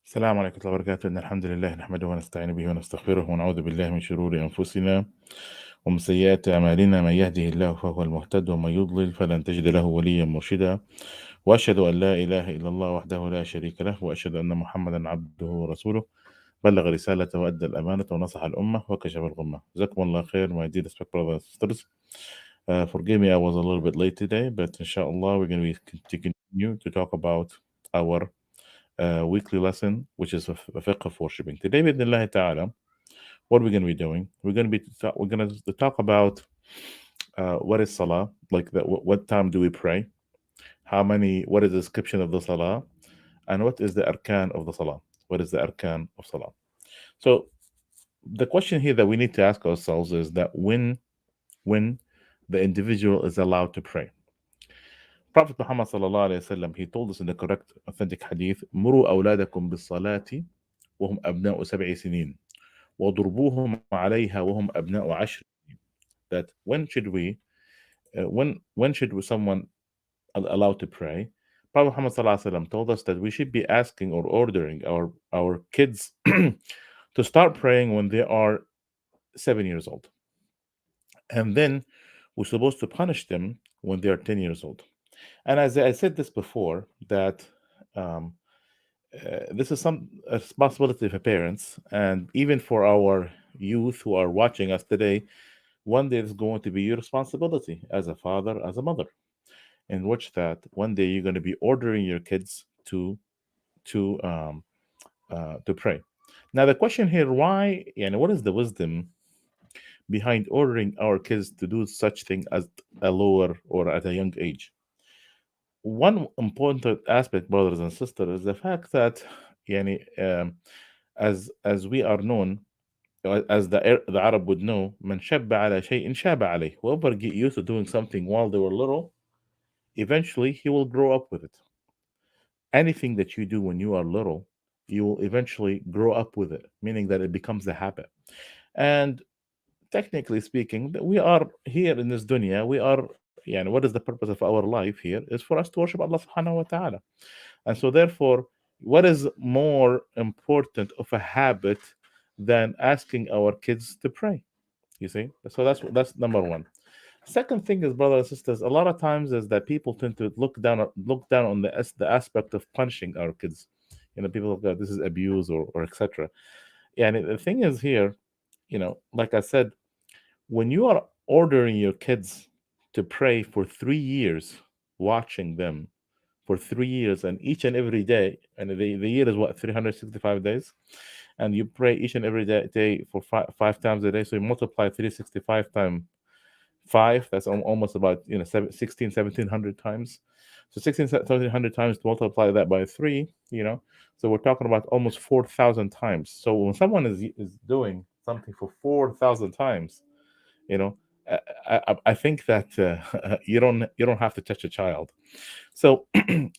السلام عليكم ورحمة الله وبركاته. إن الحمد لله نحمده ونستعين به ونستغفره ونعوذ بالله من شرور أنفسنا ومن سيئات أعمالنا. من يهده الله فهو المهتد ومن يضلل فلن تجد له وليا مرشدا. وأشهد أن لا إله إلا الله وحده لا شريك له وأشهد أن محمدا عبده ورسوله بلغ رسالة وأدى الأمانة ونصح الأمة وكشف الغمة. جزاكم الله خير, my dear respect brothers and sisters. Forgive me, I was a little bit late today, but inshallah we're going to continue to talk about our weekly lesson, which is a fiqh of worshiping. Today, bidnillahi ta'ala, what are we going to be doing? We're going to talk about what is salah, like what time do we pray, what is the description of the salah, and what is the arkan of the salah. What is the arkan of salah? So the question here that we need to ask ourselves is that when the individual is allowed to pray. Prophet Muhammad sallallahu alayhi wasallam, he told us in the correct authentic hadith, "Muru awladakum bis-salati wa hum abna'u 7 sinin wa durbuhum 'alayha wa hum abna'u 10." That when should someone allowed to pray? Prophet Muhammad sallallahu alayhi wasallam told us that we should be asking or ordering our kids to start praying when they are 7 years old, and then we're supposed to punish them when they are 10 years old. And as I said this before, that um, this is some responsibility for parents, and even for our youth who are watching us today. One day it's going to be your responsibility as a father, as a mother, in which that one day you're going to be ordering your kids to to pray. Now the question here, why, what is the wisdom behind ordering our kids to do such thing as a lower or at a young age? One important aspect, brothers and sisters, is the fact that yani, as we are known, as the Arab would know, man shabba ala shay'in shaba alayh. Whoever get used to doing something while they were little, eventually he will grow up with it. Anything that you do when you are little, you will eventually grow up with it, meaning that it becomes a habit. And technically speaking, we are here in this dunya, what is the purpose of our life here is for us to worship Allah subhanahu wa ta'ala. And so therefore, what is more important of a habit than asking our kids to pray? You see? So that's number one. Second thing is, brothers and sisters, a lot of times is that people tend to look down on the aspect of punishing our kids. People go, this is abuse or etc. Yeah, and the thing is here, like I said, when you are ordering your kids to pray for 3 years, watching them for 3 years, and each and every day, and the year is what, 365 days, and you pray each and every day for five times a day, so you multiply 365 times 5, that's almost about 1700 times. So 1700 times, multiply that by 3, so we're talking about almost 4,000 times. So when someone is doing something for 4,000 times, you know I think that you don't have to touch a child. So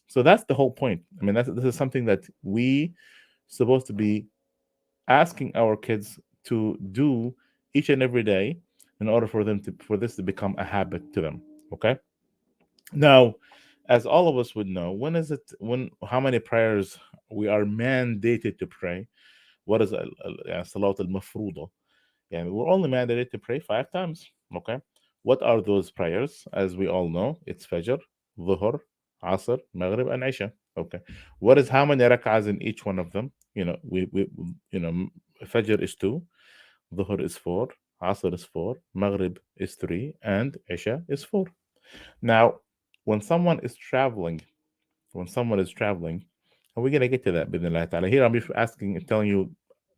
so that's the whole point. I mean, this is something that we supposed to be asking our kids to do each and every day, in order for this to become a habit to them. Okay. Now, as all of us would know, how many prayers we are mandated to pray? What is salat al-mafruḍa? Yeah, we're only mandated to pray 5 times. Okay. What are those prayers? As we all know, it's Fajr, Dhuhr, Asr, Maghrib, and Isha. Okay. How many rak'ahs in each one of them? Fajr is 2, Dhuhr is 4, Asr is 4, Maghrib is 3, and Isha is 4. Now, when someone is traveling, and we're gonna get to that, bidnillah ta'ala. Here I'm just telling you,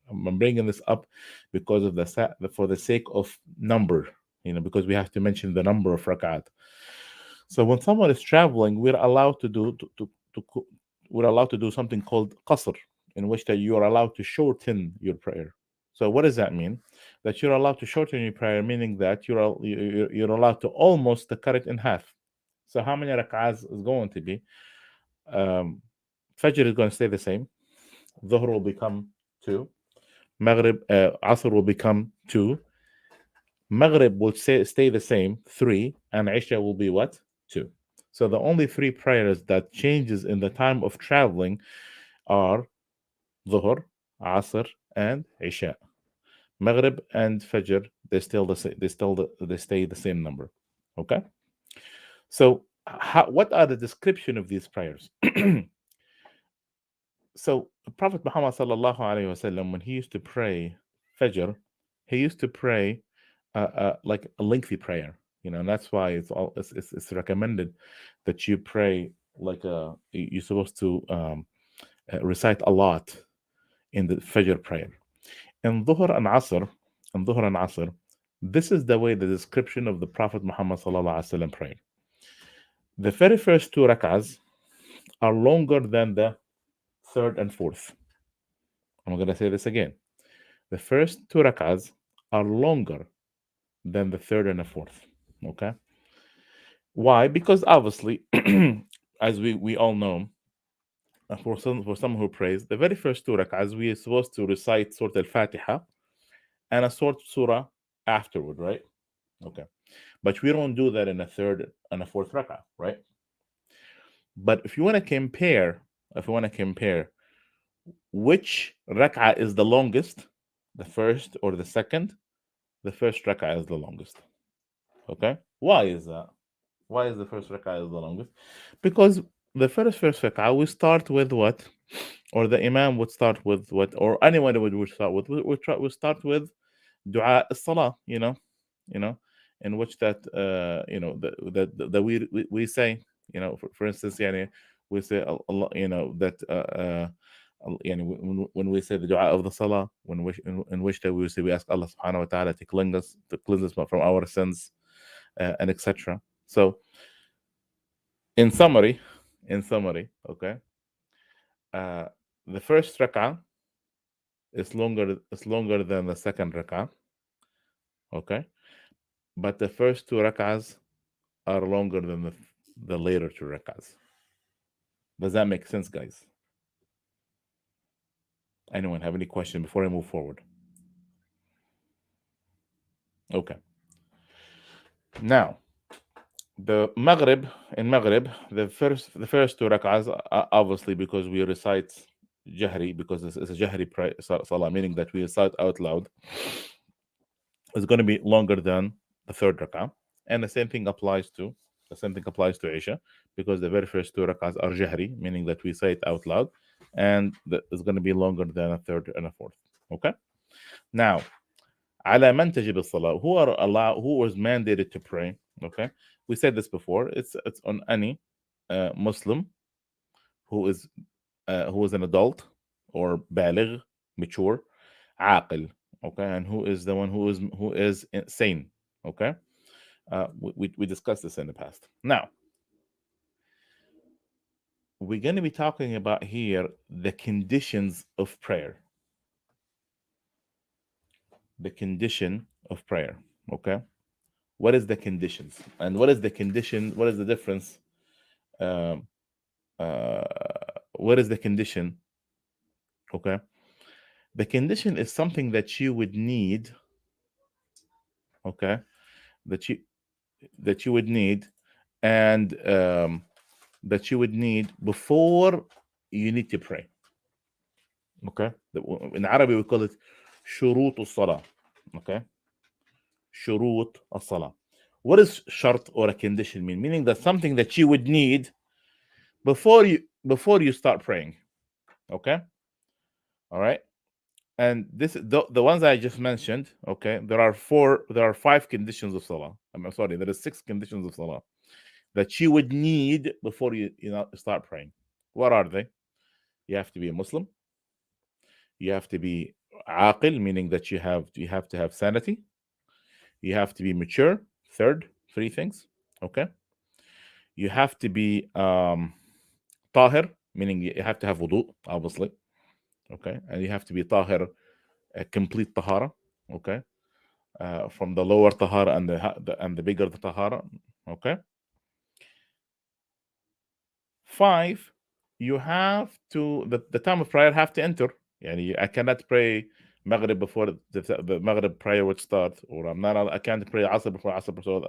I'm bringing this up because of for the sake of number, because we have to mention the number of rakat. So when someone is traveling, we're allowed to do something called qasr, in which that you are allowed to shorten your prayer. So what does that mean? That you're allowed to shorten your prayer, meaning that you're allowed to almost cut it in half. So how many rak'ahs is going to be? Fajr is going to stay the same. Dhuhr will become 2. Maghrib, Asr will become 2. Maghrib will stay the same, 3. And Isha will be what? 2. So the only 3 prayers that changes in the time of traveling are Dhuhr, Asr, and Isha. Maghrib and Fajr, they still the same. They stay the same number. Okay. So, what are the description of these prayers? So, Prophet Muhammad sallallahu alaihi wasallam, when he used to pray Fajr, he used to pray like a lengthy prayer. And that's why it's recommended that you pray like you're supposed to recite a lot in the Fajr prayer. In Dhuhr and Asr, this is the way the description of the Prophet Muhammad sallallahu alaihi wasallam prayed. The very first two rak'ahs are longer than the third and fourth. I'm going to say this again. The first two rak'ahs are longer than the third and the fourth. Okay? Why? Because obviously, as we all know, for some who prays, the very first two rak'ahs, we are supposed to recite Surah Al-Fatiha and a short surah afterward, right? Okay. But we don't do that in a third and a fourth rak'ah, right? But if you want to compare, which rak'ah is the longest, the first or the second, the first rak'ah is the longest. Okay? Why is that? Why is the first rak'ah is the longest? Because the first rak'ah, we start with what? Or the imam would start with what? Or anyone would start with? We start with dua as-salah, you know, in which that, that we say, for instance, yani, we say Allah, that when we say the dua of the salah, in which that we say we ask Allah subhanahu wa ta'ala to cleanse us from our sins, and etc. So in summary, okay, uh, the first rak'ah is longer than the second rak'ah, okay, but the first two rak'ahs are longer than the later two rak'ahs. Does that make sense, guys? Anyone have any question before I move forward? Okay. Now, in Maghrib, the first two rak'ahs, obviously because we recite jahri, because it's a jahri salah, meaning that we recite out loud, is going to be longer than the third rak'ah. And the same thing applies to Isha, because the very first two rak'ahs are jahri, meaning that we say it out loud, and it's going to be longer than a third and a fourth. Okay. Now, على من تجب الصلاة, who was mandated to pray. Okay, we said this before. It's on any Muslim who is an adult or baligh, mature, عاقل. Okay, and who is the one who is sane. Okay, we discussed this in the past. Now, we're going to be talking about here the conditions of prayer. The condition of prayer. Okay, what is the conditions, and what is the condition? What is the difference? Um, uh, what is the condition? Okay, the condition is something that you would need. Okay, that you would need, and that you would need before you need to pray. Okay, in Arabic we call it شروط الصلاة. Okay, شروط الصلاة. What does shart or a condition mean? Meaning that something that you would need before you start praying. Okay, all right. And this the ones I just mentioned. Okay, there are 5 conditions of salah. I'm sorry, there are 6 conditions of salah that you would need before you start praying. What are they? You have to be a Muslim. You have to be aqil, meaning that you have to have sanity. You have to be mature. Three things. Okay. You have to be tahir, meaning you have to have wudu, obviously. Okay, and you have to be tahir, a complete tahara. Okay, from the lower tahara and the bigger the tahara. Okay. 5, you have to the time of prayer have to enter. Yani I cannot pray Maghrib before the Maghrib prayer would start, or I can't pray Asr before Asr. So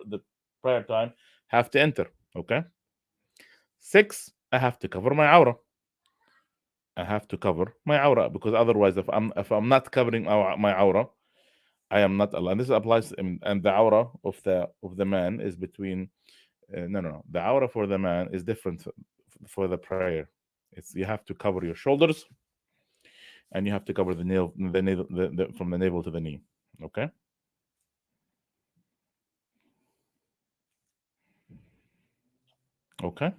the prayer time have to enter. Okay. 6, I have to cover my aura. I have to cover my aura, because otherwise, if I'm not covering my aura, I am not allowed. This applies, and the aura of the man is between. No, no, no. The aura for the man is different for the prayer. It's, you have to cover your shoulders, and you have to cover from the navel to the knee. Okay. Okay.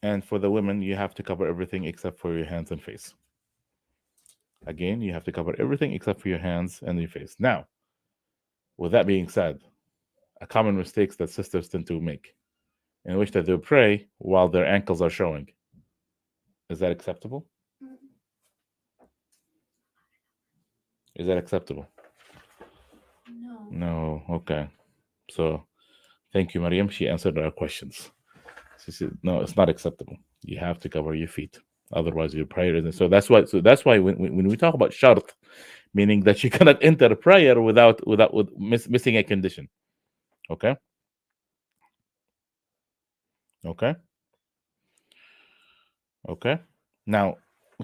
And for the women, you have to cover everything except for your hands and face. Again, you have to cover everything except for your hands and your face. Now, with that being said, a common mistake that sisters tend to make, in which they do pray while their ankles are showing. Is that acceptable? Is that acceptable? No. Okay. So thank you, Mariam. She answered our questions. She said, no, it's not acceptable. You have to cover your feet. Otherwise, your prayer isn't. So that's why. So that's why when we talk about shart, meaning that you cannot enter prayer with missing a condition. Okay. Okay. Okay. Now,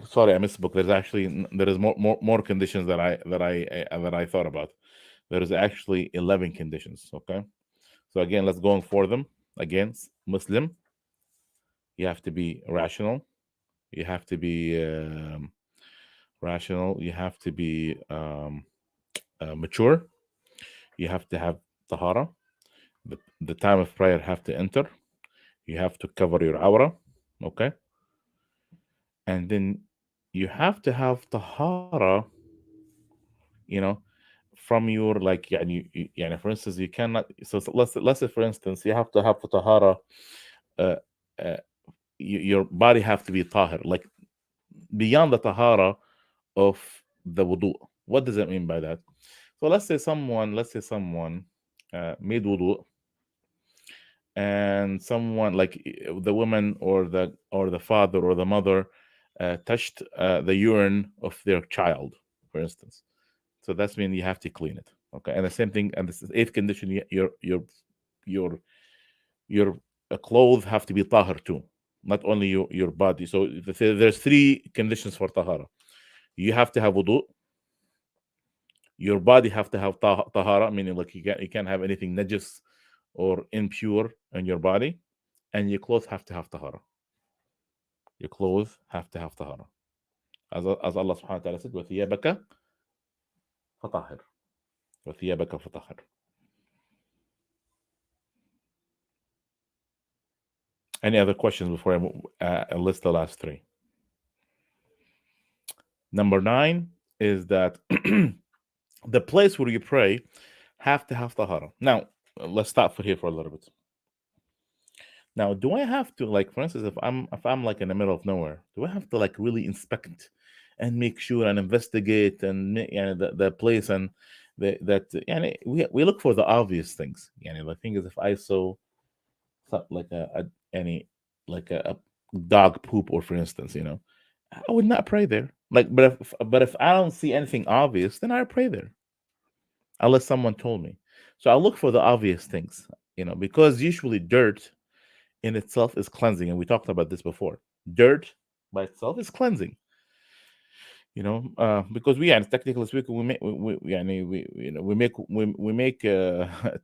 sorry, I missed the book. There is more conditions that I thought about. There is actually 11 conditions. Okay. So again, let's go on for them. Again, Muslim, you have to be rational. You have to be rational. You have to be mature. You have to have tahara. The time of prayer have to enter. You have to cover your aura. Okay. And then you have to have tahara, you know, from your, like, يعني, for instance, you cannot. So let's say, for instance, you have to have tahara. Uh, uh, your body have to be tahir, like beyond the tahara of the wudu. What does that mean by that? So let's say someone made wudu, and someone, like the woman or the father or the mother touched the urine of their child, for instance. So that's mean you have to clean it. Okay, and the same thing, and this is eighth condition. Your your clothes have to be tahir too, not only your body. So there's three conditions for tahara. You have to have wudu. Your body have to have tahara, meaning like you can't have anything najis or impure in your body, and your clothes have to have tahara. Your clothes have to have tahara, as Allah subhanahu wa ta'ala said, وَثِيَابَكَ فَطَهِرْ وَثِيَابَكَ فَطَهِرْ. Any other questions before I list the last three? Number 9 is that the place where you pray have to have tahara. Now, let's stop for here for a little bit. Now, do I have to, like, for instance, if I'm like in the middle of nowhere, do I have to like really inspect and make sure and investigate and the place, and we look for the obvious things. The thing is, if I saw like any like a dog poop, or for instance, I would not pray there. Like, but if I don't see anything obvious, then I pray there, unless someone told me. So I look for the obvious things, because usually dirt in itself is cleansing, and we talked about this before. Dirt by itself is cleansing. Because and technically speaking, we make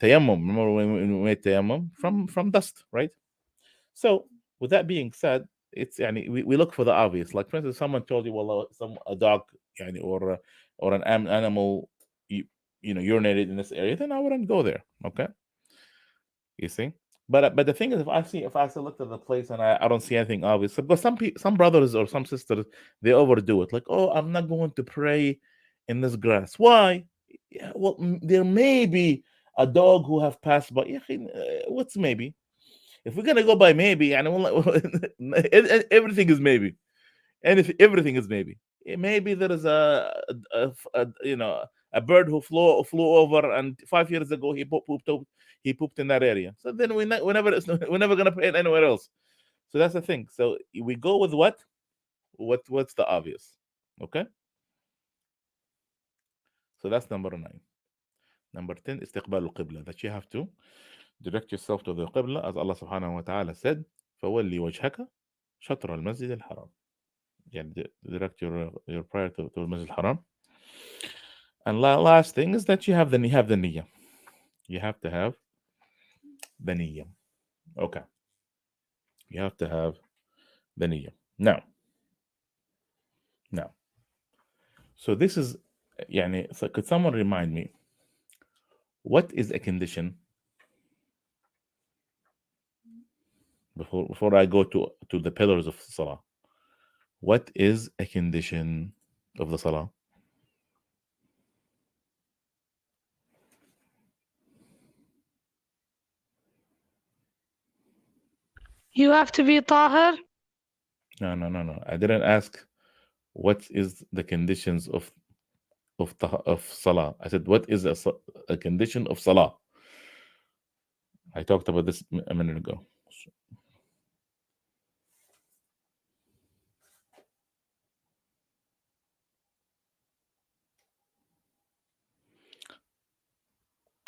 tayammum. Remember when we made tayammum from dust, right? So with that being said, we look for the obvious. Like, for instance, someone told you, well, a dog, or an animal, urinated in this area, then I wouldn't go there. Okay, you see. But the thing is, if I look at the place and I don't see anything obvious, because some brothers or some sisters, they overdo it. Like, oh, I'm not going to pray in this grass. Why? Yeah, well, there may be a dog who have passed by. Yeah, what's maybe? If we're gonna go by maybe, and everything is maybe, and if everything is maybe, maybe there is a bird who flew over, and 5 years ago he pooped in that area. So then we're never gonna put it anywhere else. So that's the thing. So we go with what's the obvious. Okay. So that's number 9. Number 10, istiqbal al-qibla, that you have to direct yourself to the qibla, as Allah subhanahu wa ta'ala said, فَوَلِّ وَجْهَكَ شَطْرَ الْمَسْجِدِ الْحَرَامِ. يعني direct your prayer to Masjid al-Haram. And last thing is that you have the niyyah. You have to have the niyyah. Okay. You have to have the niyyah. Now. So this is يعني, so could someone remind me what is a condition before I go to the pillars of salah? What is a condition of the salah? You have to be tahir. No. I didn't ask what is the conditions of salah. I said what is a condition of salah. I talked about this a minute ago.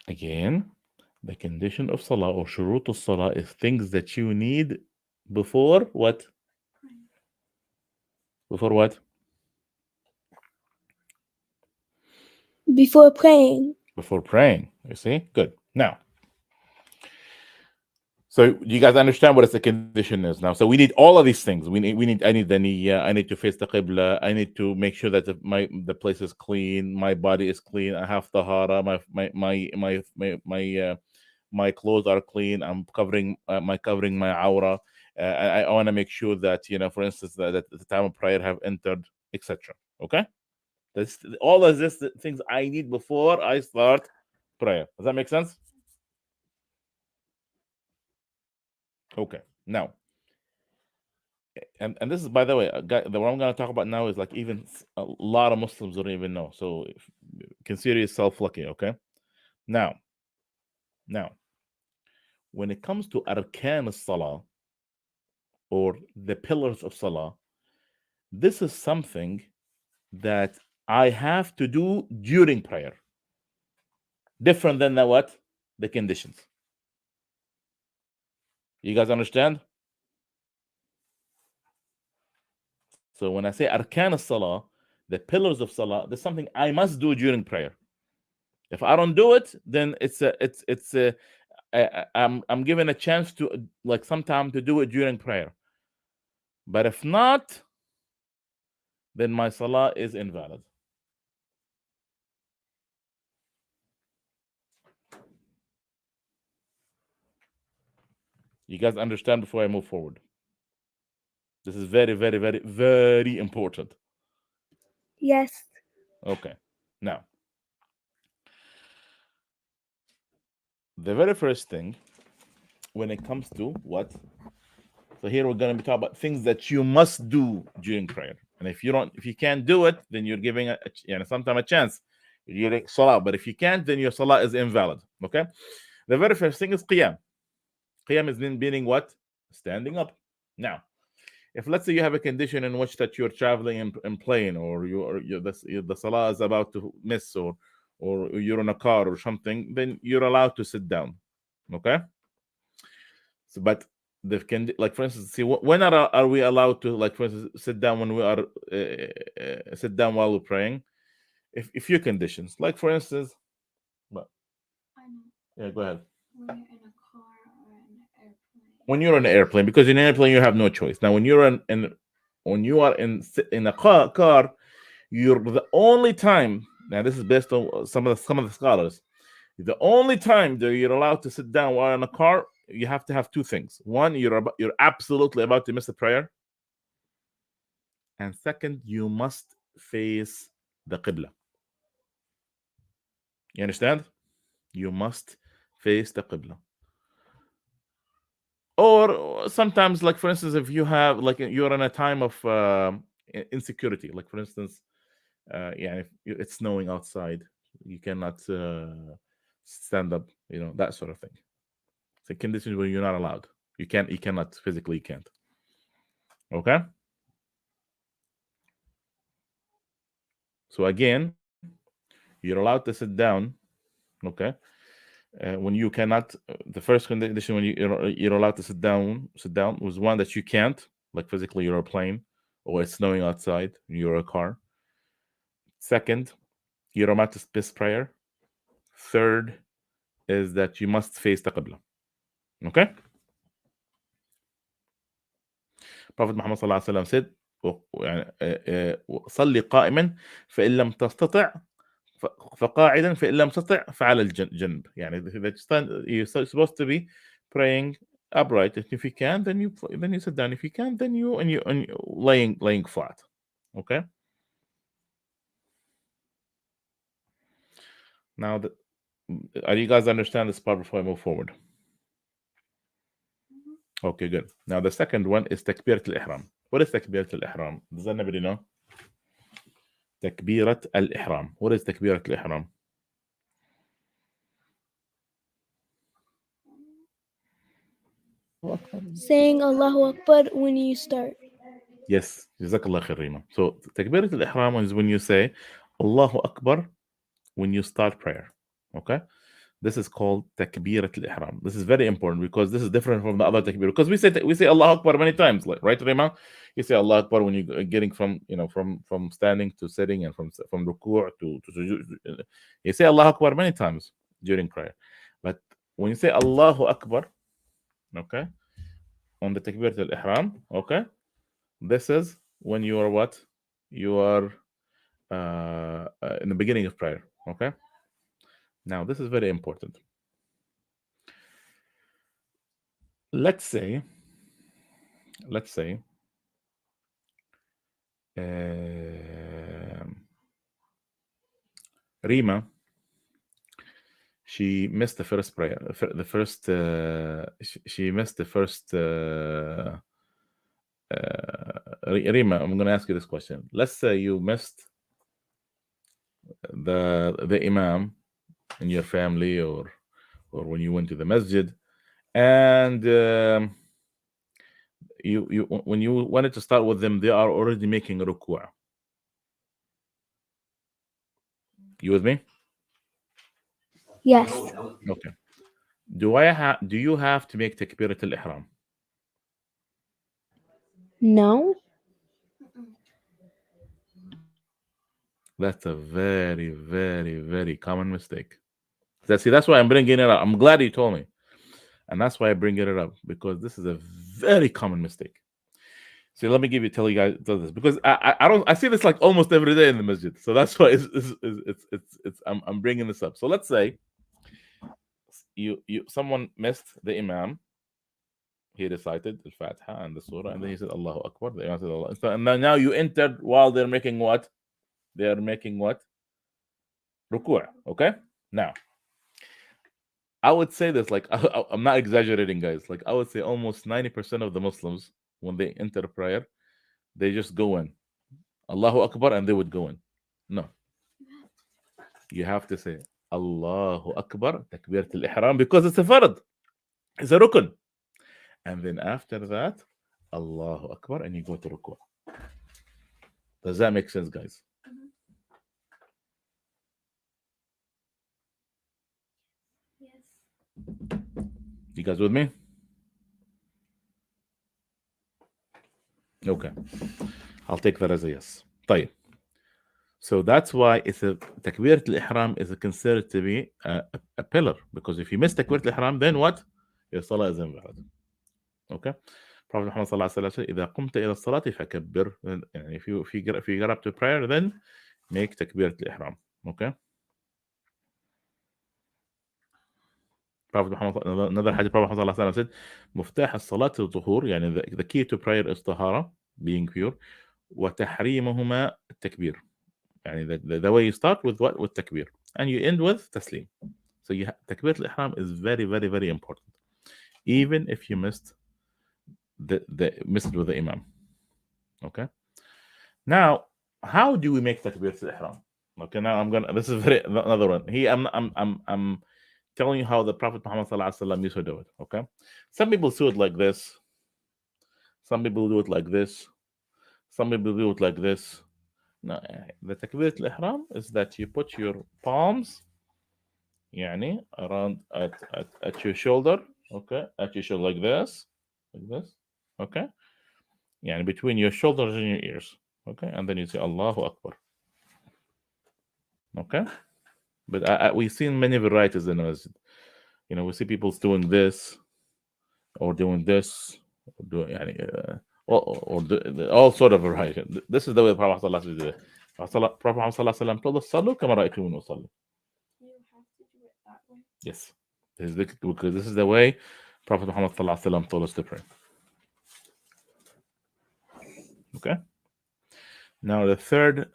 Again, the condition of salah or shurut of salah is things that you need before what? Before what? Before praying. Before praying. You see? Good. Now, so you guys understand what a condition is now. So we need all of these things. I need the niyyah. I need to face the qibla. I need to make sure that the place is clean. My body is clean. I have tahara. My clothes are clean. I'm covering my aura. I want to make sure that for instance, that the time of prayer have entered, etc. Okay, that's all of this things I need before I start prayer. Does that make sense? Okay. Now, and this is, by the way, the what I'm going to talk about now is like even a lot of Muslims don't even know. So consider yourself lucky. Okay. Now, when it comes to arkan as-salah or the pillars of salah, this is something that I have to do during prayer. Different than the conditions. You guys understand? So when I say arkan as-salah, the pillars of salah, there's something I must do during prayer. If I don't do it, then I'm given a chance to like sometime to do it during prayer. But if not, then my salah is invalid. You guys understand before I move forward? This is very, very, very, very important. Yes. Okay. Now, the very first thing when it comes to what? So here we're going to be talking about things that you must do during prayer. And if you can't do it, then you're giving sometimes a chance. You're getting salah. But if you can't, then your salah is invalid. Okay? The very first thing is qiyam. Qiyam is meaning what? Standing up. Now, if let's say you have a condition in which that you're traveling in plane, or the salah is about to miss, or you're in a car or something, then you're allowed to sit down. Okay. So, but like for instance, see, when are we allowed to, like for instance, sit down when we are sit down while we're praying? If few conditions, like for instance, but yeah, go ahead. When you're in an airplane, because in an airplane you have no choice. Now, when you're when you are in a car, you're the only time. Now, this is based on some of the scholars. The only time that you're allowed to sit down while in a car, you have to have two things. One, you're absolutely about to miss a prayer, and second, you must face the qibla. You understand? You must face the qibla. Or sometimes, like for instance, if you have like you're in a time of insecurity, like for instance, if it's snowing outside, you cannot stand up, that sort of thing. It's a condition where you're not allowed. You cannot physically, you can't. Okay. So again, you're allowed to sit down. Okay. When you cannot, the first condition when you're allowed to sit down was one that you can't, like physically you're a plane, or it's snowing outside, you're a car. Second, you don't have to miss prayer. Third is that you must face the Qibla. Okay? Prophet Muhammad sallallahu alaihi wasallam said, يعني صلي قائما فإن لم تستطع فقاعدا فإن لم تستطع فعلى الجنب. يعني you're supposed to be praying upright. If you can, then you sit down. If you can, then you laying flat. Okay. Now, are you guys understand this part before I move forward? Okay, good. Now the second one is Takbirat al-Ihram. What is Takbirat al-Ihram? Does anybody know? Takbirat al-Ihram. What is Takbirat al-Ihram? Saying Allahu Akbar when you start. Yes, Jazakallah khair, Rima. So Takbirat al-Ihram is when you say Allahu Akbar when you start prayer. Okay? This is called Takbirat al-Ihram. This is very important because this is different from the other takbir. Because we say Allahu Akbar many times, like, right, Rima? You say Allahu Akbar when you're getting from standing to sitting and from ruku' to sujood. You say Allahu Akbar many times during prayer. But when you say Allahu Akbar, okay, on the Takbirat al-Ihram, okay, this is when you are what? You are in the beginning of prayer, okay? Now, this is very important. Let's say, Rima, she missed the first prayer. She missed the first. Rima, I'm going to ask you this question. Let's say you missed the imam in your family, or when you went to the masjid, and you when you wanted to start with them, they are already making a ruku'. You with me? Yes. Okay. Do you have to make takbirat al-ihram? No. That's a very, very, very common mistake. That's why I'm bringing it up. I'm glad you told me, and that's why I bring it up, because this is a very common mistake. So let me tell you guys this, because I see this like almost every day in the masjid. So that's why I'm bringing this up. So let's say someone missed the imam. He recited al-Fatiha and the surah, and then he said Allahu Akbar. The imam said Allah. So, and now you entered while they're making what? They are making what? Ruku'. Okay. Now, I would say this, like, I'm not exaggerating, guys. Like, I would say almost 90% of the Muslims, when they enter prayer, they just go in Allahu Akbar and they would go in. No. You have to say Allahu Akbar, Takbirat al-Ihram, because it's a fard. It's a rukun. And then after that, Allahu Akbar, and you go to ruku'. Does that make sense, guys? Yes. You guys with me? Okay. I'll take that as a yes. طيب. So that's why it's a Takbirat al-Ihram is considered to be a pillar, because if you miss Takbirat al-Ihram, then what? Your salah is invalid. Okay. Prophet Muhammad sallallahu alaihi wasallam said, إذا قمت إلى الصلاة فكبر. And if you get up to prayer, then make Takbirat al-Ihram. Okay. Prophet Muhammad, another hadith, Prophet Muhammad sallallahu alaihi wasallam said, مفتاح الصلاة الطهور. يعني the key to prayer is tahara, being pure. وتحريمهما التكبير. يعني the way you start with what? With takbir, and you end with taslim. So takbir al-ihram is very, very, very important, even if you missed with the imam. Okay. Now, how do we make takbir al-ihram? Okay. Now this is another one. I'm telling you how the Prophet Muhammad sallallahu alaihi wasallam used to do it. Okay. Some people do it like this. Some people do it like this. Some people do it like this. No, the Takbirat al-Ihram is that you put your palms around at your shoulder, okay, at your shoulder like this, okay. يعني between your shoulders and your ears. Okay, and then you say Allahu Akbar. Okay, but we've seen many varieties in the masjid. You know, we see people doing this or doing this, or doing يعني, all sort of variety. This is the way the Prophet ﷺ did it. Prophet Muhammad ﷺ told us, "Sallu kama ra'aytumuni usalli." You have to do it that way. Yes, because this is the way Prophet Muhammad ﷺ told us to pray. Okay. Now the third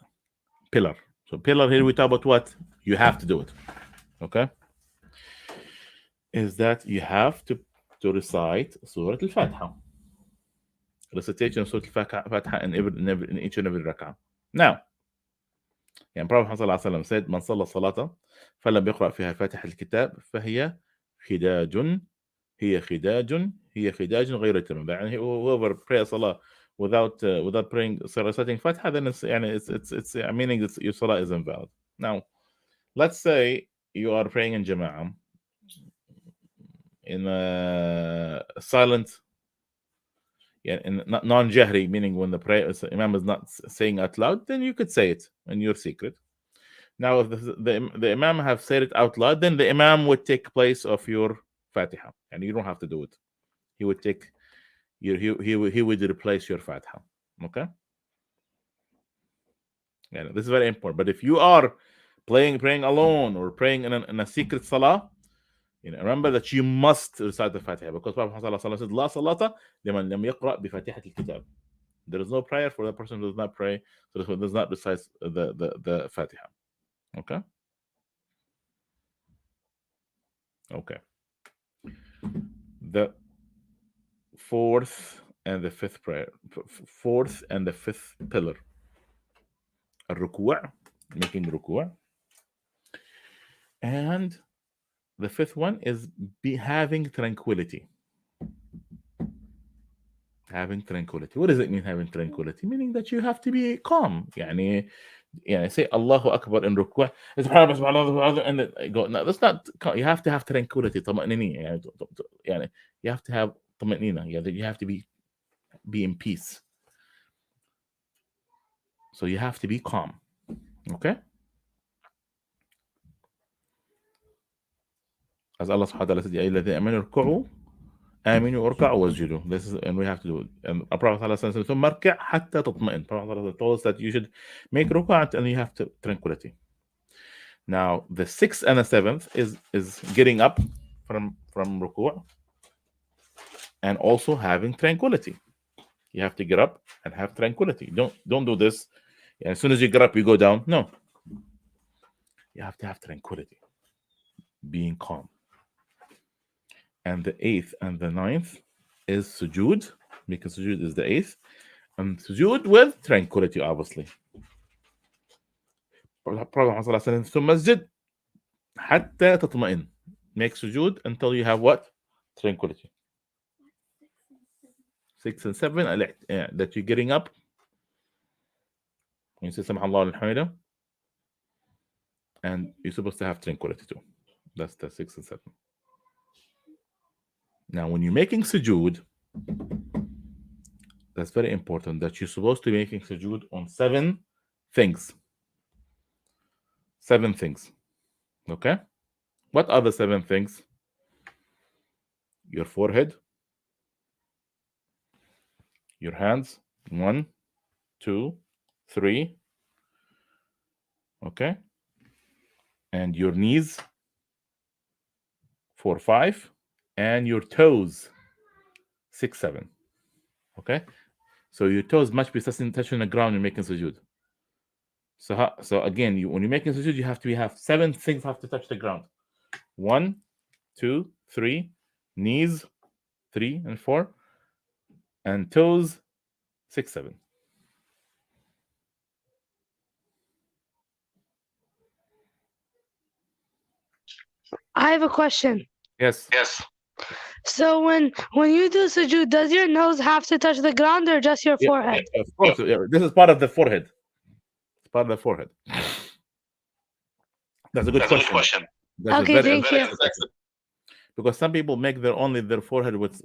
pillar. So pillar here we talk about what you have to do it. Okay. Is that you have to recite Surah Al-Fatiha. Recitation of Surah Al-Fatiha in each and every rak'ah. Now, يعني Prophet Muhammad صلى الله عليه وسلم said من صلى صلاة فلم يقرأ فيها فاتحة الكتاب فهي خداج هي خداج غير تمام. يعني whoever pray a salah without praying reciting Fatiha, then it's meaning your salah is invalid. Now, let's say you are praying in Jama'ah in a silent, in non-jahri, meaning when the imam is not saying out loud, then you could say it in your secret. Now, if the imam have said it out loud, then the imam would take place of your Fatiha, and you don't have to do it. He would take he would replace your Fatiha. Okay. Yeah, this is very important. But if you are praying alone or praying in a secret salah, remember that you must recite the Fatiha, because Prophet Muhammad said, "La salata liman lam yaqra bi fatihat al-kitab." There is no prayer for the person who does not pray, so who does not recite the Fatiha. Okay. Okay. The fourth and the fifth pillar, الركوع, making ruku', and the fifth one is having tranquility. Having tranquility. What does it mean, having tranquility? Meaning that you have to be calm. يعني say Allahu Akbar in ruku', and then go. No, that's not. You have to have tranquility. طمأنينة. يعني you have to have طمأنينة. You have to be in peace. So you have to be calm. Okay. As Allah subhanahu wa ta'ala said, يا أيها الذين آمنوا اركعوا آمنوا واركعوا واسجدوا. This is, and we have to do it. And Prophet said, ثم اركع حتى تطمئن. Prophet told us that you should make ruku' and you have to tranquility. Now the sixth and the seventh is getting up from ruku' and also having tranquility. You have to get up and have tranquility. Don't do this. As soon as you get up, you go down. No. You have to have tranquility, being calm. And the eighth and the ninth is sujood, because sujood is the eighth, and sujood with tranquility, obviously. Prophet Muhammad ثم اسجد حتى تطمئن. Make sujood until you have what? Tranquility. 6 and 7 that you're getting up. When you say سمع الله لمن حمده, and you're supposed to have tranquility too. That's the 6 and 7. Now, when you're making sujood, that's very important, that you're supposed to be making sujood on 7 things. 7 things. Okay? What are the 7 things? Your forehead, your hands, 1, 2, 3. Okay? And your knees, 4, 5. And your toes, 6, 7. Okay, so your toes must be touching the ground. You're making sujood. So again, when you're making sujood, you have to have 7 things have to touch the ground. 1, 2, 3, knees, 3 and 4, and toes, 6, 7. I have a question. Yes. So when you do sujood, does your nose have to touch the ground or just your forehead? Of course. This is part of the forehead. It's part of the forehead. That's a good question. That's okay, thank you. Because some people make their forehead with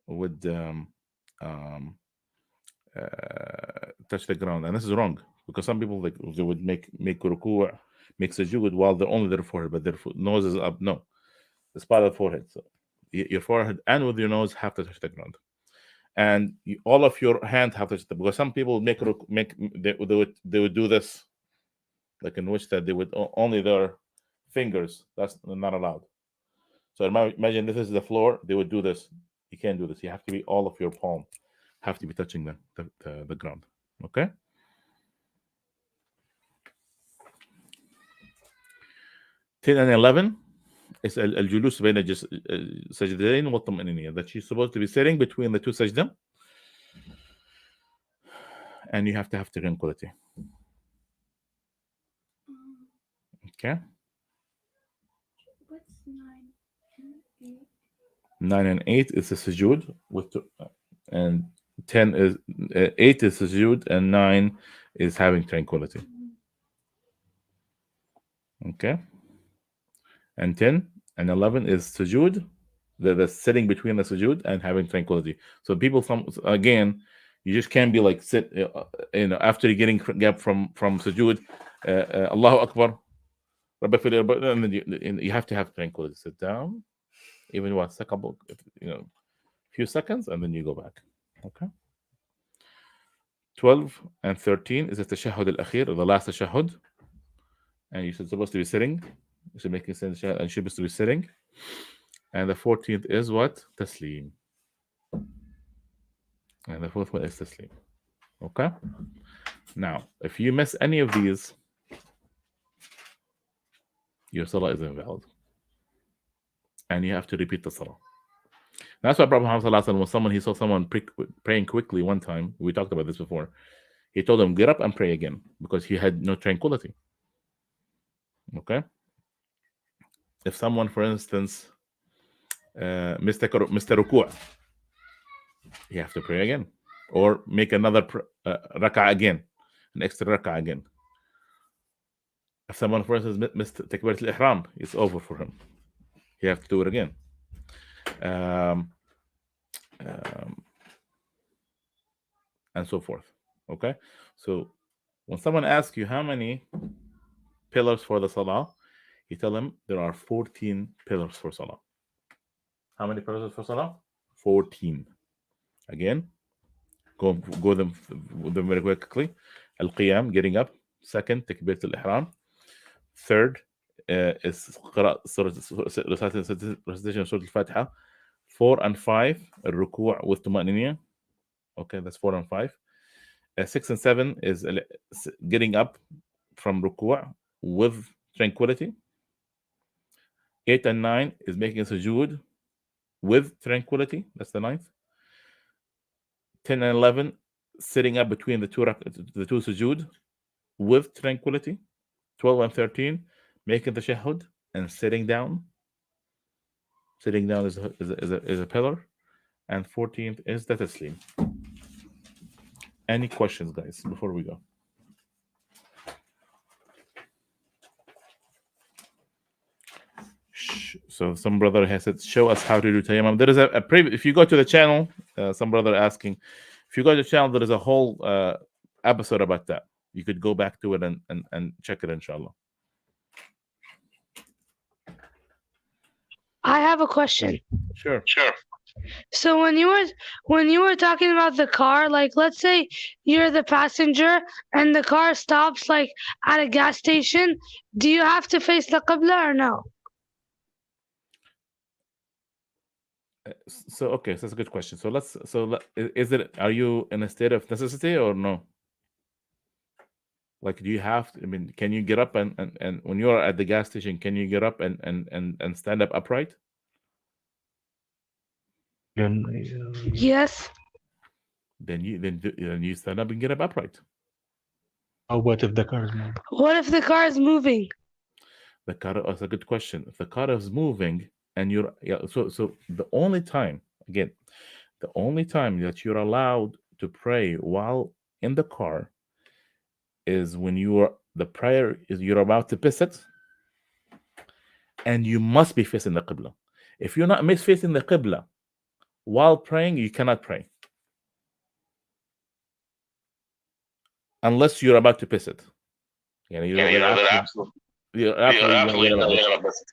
would um, touch the ground, and this is wrong because some people like they would make ruku', make sujood while they're only their forehead, but their nose is up. No, it's part of the forehead. So your forehead and with your nose have to touch the ground, and all of your hand have to touch the, because some people make they would do this, like in which that they would only their fingers. That's not allowed. So imagine this is the floor. They would do this. You can't do this. You have to be all of your palm have to be touching the ground. Okay. 10 and 11 is الجلوس بين السجدتين والطمأنينة, that she's supposed to be sitting between the two sajda, and you have to have tranquility. Okay. What's 9 and 8? 9 and 8 is the sujood with and 10 is 8 is sujood and 9 is having tranquility. Okay. And 10 and 11 is sujood, the sitting between the sujood and having tranquility. So people again, you just can't be like sit after you're getting up from sujood, Allahu Akbar, and then you have to have tranquility. Sit down, even once a couple, few seconds, and then you go back. Okay. 12 and 13 is the tashahhud al-akhir, the last tashahhud, and you're supposed to be sitting. You should make sense, and you're supposed to be sitting. And the 14th is what? Taslim. And the fourth one is Taslim. Okay? Now, if you miss any of these, your salah is invalid. And you have to repeat the salah. That's why Prophet Muhammad was he saw someone praying quickly one time. We talked about this before. He told him, get up and pray again, because he had no tranquility. Okay? If someone, for instance, Mr. Ruku', you have to pray again, or make another rak'ah again, an extra rak'ah again. If someone, for instance, missed takbirat al-ihram, it's over for him. You have to do it again. And so forth. Okay? So when someone asks you how many pillars for the salah, you tell them there are 14 pillars for salah. How many pillars for salah? 14. Again, go them very quickly. Al-Qiyam, getting up. Second, Takbirat al-Ihram. Third is recitation of Surah Al-Fatiha. 4 and 5, Ruku' with Tuma'niyah. Okay, that's 4 and 5. 6 and 7 is getting up from Ruku' with tranquility. 8 and 9 is making a sujood with tranquility. That's the 9th. 10 and 11, sitting up between the two sujood with tranquility. 12 and 13, making the tashahhud and sitting down. Sitting down is a pillar. And 14th is the taslim. Any questions, guys, before we go? So some brother has said, show us how to do tayammum. There is a previous, if you go to the channel, some brother asking, if you go to the channel, there is a whole episode about that. You could go back to it and check it, inshallah. I have a question. Sure. So when you were talking about the car, like let's say you're the passenger and the car stops like at a gas station, do you have to face the qibla or no? So okay, so that's a good question. So are you in a state of necessity or no? Like, do you have to, can you get up and when you're at the gas station, can you get up and stand up upright? Yes. Then you stand up and get up upright. How about if the car is moving? What if the car is moving? The car is a good question. If the car is moving and so the only time that you're allowed to pray while in the car is when you're about to piss it, and you must be facing the qibla. If you're not facing the qibla while praying, you cannot pray unless you're about to piss it. You're absolutely gonna get about this.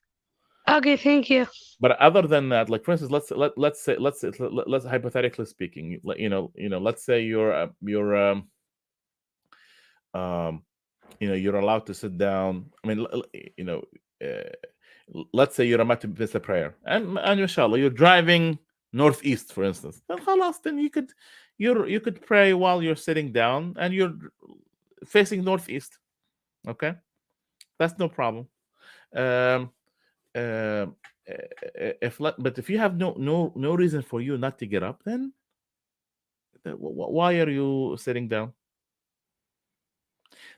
Okay, thank you. But other than that, like for instance, let's hypothetically speaking, let's say you're you're allowed to sit down. I mean, let's say you're about to miss a prayer, and inshallah, you're driving northeast, for instance. Then you could pray while you're sitting down and you're facing northeast. Okay, that's no problem. But if you have no reason for you not to get up, then why are you sitting down?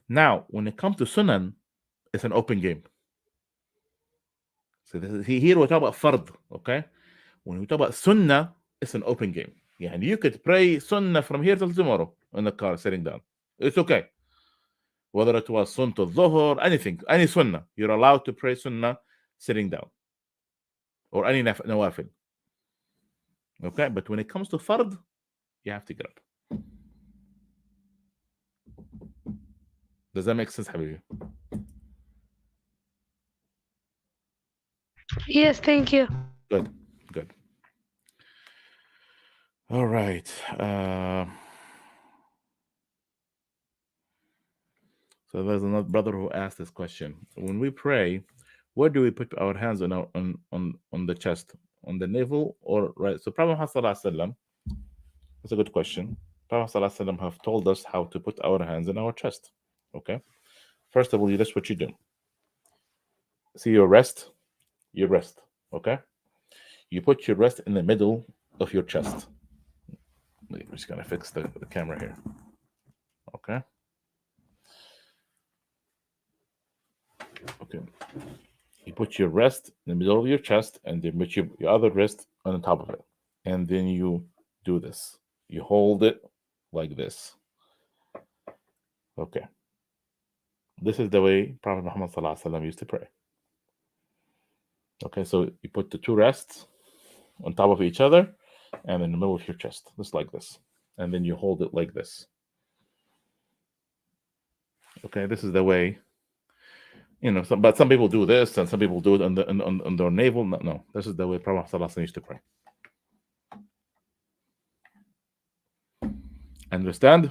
Now, when it comes to sunan, it's an open game. So here we talk about fard, okay? When we talk about sunnah, it's an open game. Yeah, and you could pray sunnah from here till tomorrow in the car, sitting down. It's okay. Whether it was sunnah dhuhr, anything, any sunnah, you're allowed to pray sunnah sitting down, or any nawafil. Okay, but when it comes to fard, you have to get up. Does that make sense, Habibi? Yes, thank you. Good. All right. So there's another brother who asked this question. When we pray, where do we put our hands on the chest? On the navel or right? So Prophet Muhammad ﷺ, that's a good question. Prophet ﷺ have told us how to put our hands in our chest. Okay. First of all, that's what you do. See your wrist. Okay. You put your wrist in the middle of your chest. We're just gonna fix the camera here. Okay. You put your wrist in the middle of your chest, and then put your other wrist on top of it, and then you do this. You hold it like this. Okay. This is the way Prophet Muhammad ﷺ used to pray. Okay, so you put the two rests on top of each other, and in the middle of your chest, just like this, and then you hold it like this. Okay, this is the way. But some people do this, and some people do it on their navel. No, this is the way Prophet ﷺ used to pray. Understand?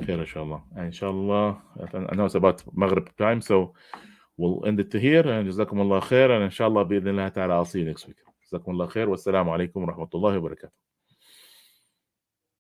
Khair, inshallah. Inshallah, I know it's about Maghrib time, so we'll end it to here. And Jazakum Allah khair, and inshallah, bi-idhnillah ta'ala, I'll see you next week. Jazakum Allah khair, wassalamu alaikum wa rahmatullahi wa barakatuh.